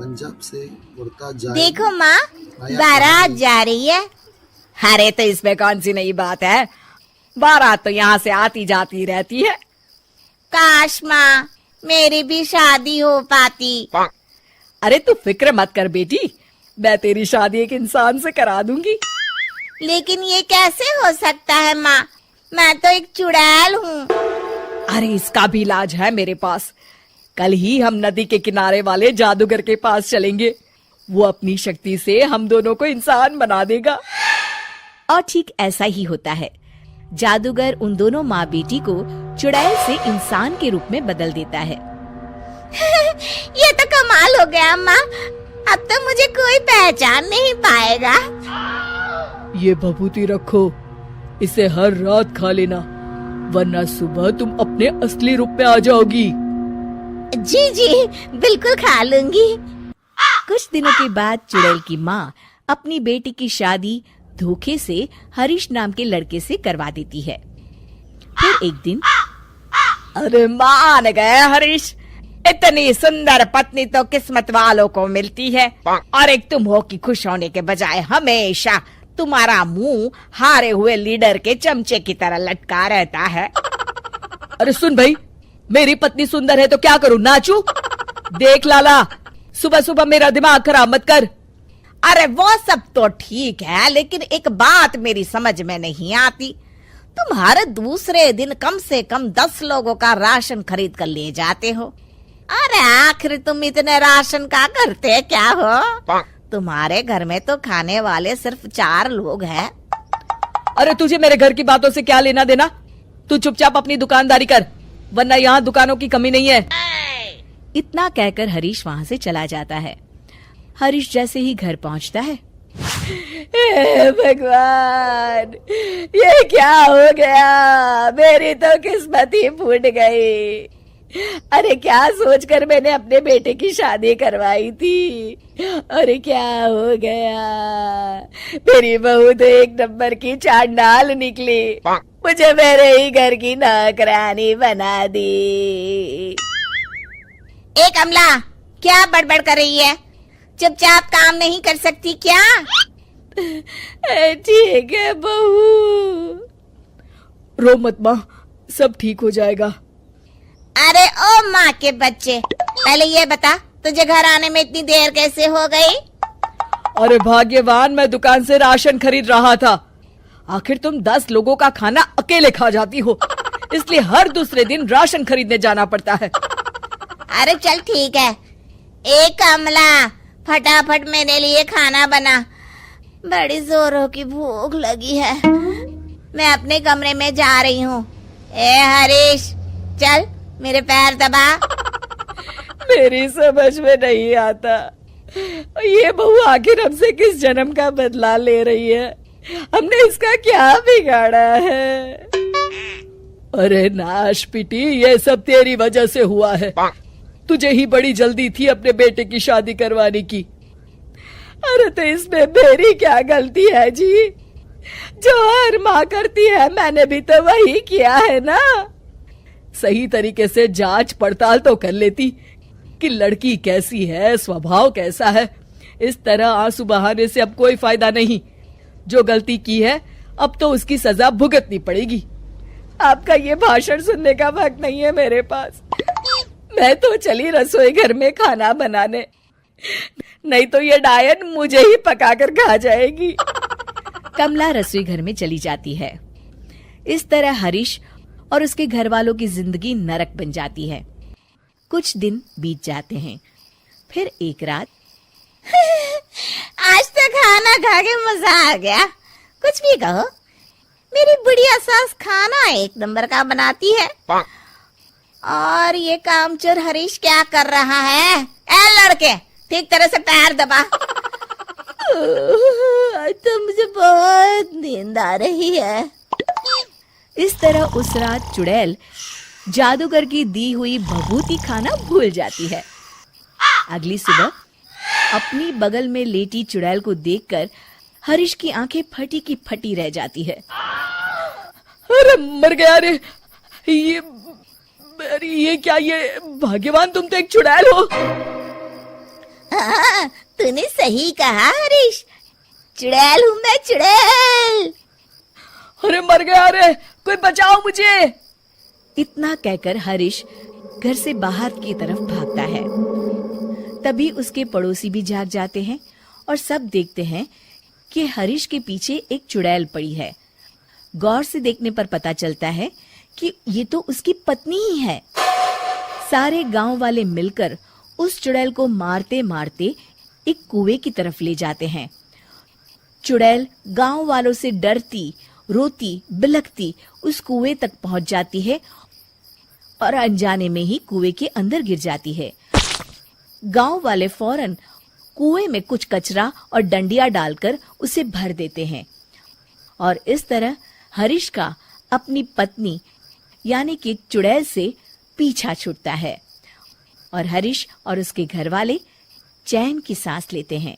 पंजाब से उड़ता जाए। देखो माँ, बारात जा रही है। अरे तो इसमें कौन सी नई बात है, बारात तो यहाँ से आती जाती रहती है। काश माँ मेरी भी शादी हो पाती। अरे तू फिक्र मत कर बेटी, मैं तेरी शादी एक इंसान से करा दूंगी। लेकिन ये कैसे हो सकता है माँ, मैं तो एक चुड़ैल हूँ। अरे इसका भी इलाज है मेरे पास। कल ही हम नदी के किनारे वाले जादूगर के पास चलेंगे, वो अपनी शक्ति से हम दोनों को इंसान बना देगा। और ठीक ऐसा ही होता है। जादूगर उन दोनों माँ बेटी को चुड़ैल से इंसान के रूप में बदल देता है। ये तो कमाल हो गया माँ, अब तो मुझे कोई पहचान नहीं पाएगा। ये भभूति रखो, इसे हर रात खा लेना, वरना सुबह तुम अपने असली रूप में आ जाओगी। जी जी बिल्कुल खा लूंगी। कुछ दिनों के बाद चुड़ैल की माँ अपनी बेटी की शादी धोखे से हरीश नाम के लड़के से करवा देती है। फिर एक दिन, अरे मान गए हरीश, इतनी सुंदर पत्नी तो किस्मत वालों को मिलती है, और एक तुम हो कि खुश होने के बजाय हमेशा तुम्हारा मुंह हारे हुए लीडर के चमचे की तरह लटका रहता है। अरे सुन भाई, मेरी पत्नी सुंदर है तो क्या करूं, नाचूं? देख लाला, सुबह सुबह मेरा दिमाग खराब मत कर। अरे वो सब तो ठीक है, लेकिन एक बात मेरी समझ में नहीं आती, तुम हर दूसरे दिन कम से कम 10 लोगों का राशन खरीद कर ले जाते हो। अरे आखिर तुम इतने राशन का करते क्या हो? तुम्हारे घर में तो खाने वाले सिर्फ 4 लोग हैं। अरे तुझे मेरे घर की बातों से क्या लेना देना, तू चुपचाप अपनी दुकानदारी कर, वरना यहाँ दुकानों की कमी नहीं है। इतना कहकर हरीश वहाँ से चला जाता है। हरीश जैसे ही घर पहुँचता है, हे भगवान, ये क्या हो गया, मेरी तो किस्मत ही फूट गई। अरे क्या सोचकर मैंने अपने बेटे की शादी करवाई थी, अरे क्या हो गया, मेरी बहू तो एक नंबर की चांडाल निकली, मुझे मेरे ही घर की नौकरानी बना दी। ए कमला, क्या बड़बड़ कर रही है? चुपचाप काम नहीं कर सकती क्या? ठीक है बहू, रो मत माँ, सब ठीक हो जाएगा। अरे ओ माँ के बच्चे, पहले ये बता तुझे घर आने में इतनी देर कैसे हो गई? अरे भाग्यवान, मैं दुकान से राशन खरीद रहा था। आखिर तुम 10 लोगों का खाना अकेले खा जाती हो, इसलिए हर दूसरे दिन राशन खरीदने जाना पड़ता है। अरे चल ठीक है। ए कमला, फटाफट मेरे लिए खाना बना, बड़ी जोरों की भूख लगी है। मैं अपने कमरे में जा रही हूँ। ए हरीश, चल मेरे पैर दबा। मेरी समझ में नहीं आता, ये बहू आखिर हमसे किस जन्म का बदला ले रही है, हमने इसका क्या बिगाड़ा है? अरे नाश पिटी, ये सब तेरी वजह से हुआ है, तुझे ही बड़ी जल्दी थी अपने बेटे की शादी करवाने की। अरे तो इसमें मेरी क्या गलती है जी, जो हर माँ करती है मैंने भी तो वही किया है ना। सही तरीके से जांच पड़ताल तो कर लेती कि लड़की कैसी है, स्वभाव कैसा है। इस तरह आंसू बहाने से अब कोई फायदा नहीं, जो गलती की है अब तो उसकी सजा भुगतनी पड़ेगी। आपका ये भाषण सुनने का वक्त नहीं है मेरे पास, मैं तो चली रसोई घर में खाना बनाने, नहीं तो ये डायन मुझे ही पकाकर खा जाएगी। कमला रसोई घर में चली जाती है। इस तरह हरीश और उसके घर वालों की जिंदगी नरक बन जाती है। कुछ दिन बीत जाते हैं। फिर एक रात, आज तो खाना खा के मजा आ गया। कुछ भी कहो, मेरी बुढ़िया सास खाना एक नंबर का बनाती है। और ये कामचोर हरीश क्या कर रहा है? ए लड़के, ठीक तरह से पैर दबा। आज तो मुझे बहुत नींद आ रही है। इस तरह उस रात चुड़ैल जादूगर की दी हुई भभूति खाना भूल जाती है। अगली सुबह अपनी बगल में लेटी चुड़ैल को देखकर हरीश की आंखें फटी की फटी रह जाती है। अरे मर गया रे, ये अरे ये क्या, ये भाग्यवान तुम तो एक चुड़ैल हो। हाँ, तूने सही कहा हरीश, चुड़ैल हूँ मैं, चुड़ैल। अरे मर गया, अरे कोई बचाओ मुझे। इतना कहकर हरीश घर से बाहर की तरफ भागता है। तभी उसके पड़ोसी भी जाग जाते हैं और सब देखते हैं कि हरीश के पीछे एक चुड़ैल पड़ी है। गौर से देखने पर पता चलता है कि ये तो उसकी पत्नी ही है। सारे गांव वाले मिलकर उस चुड़ैल को मारते मारते एक कुएं की तरफ ले जाते हैं। चुड़ैल गांव वालों से डरती, रोती, बिलखती उस कुएं तक पहुंच जाती है और अनजाने में ही कुएं के अंदर गिर जाती है। गांव वाले फौरन कुएं में कुछ कचरा और डंडिया डालकर उसे भर देते हैं और इस तरह हरीश का अपनी पत्नी यानी कि चुड़ैल से पीछा छूटता है और हरीश और उसके घर वाले चैन की सांस लेते हैं।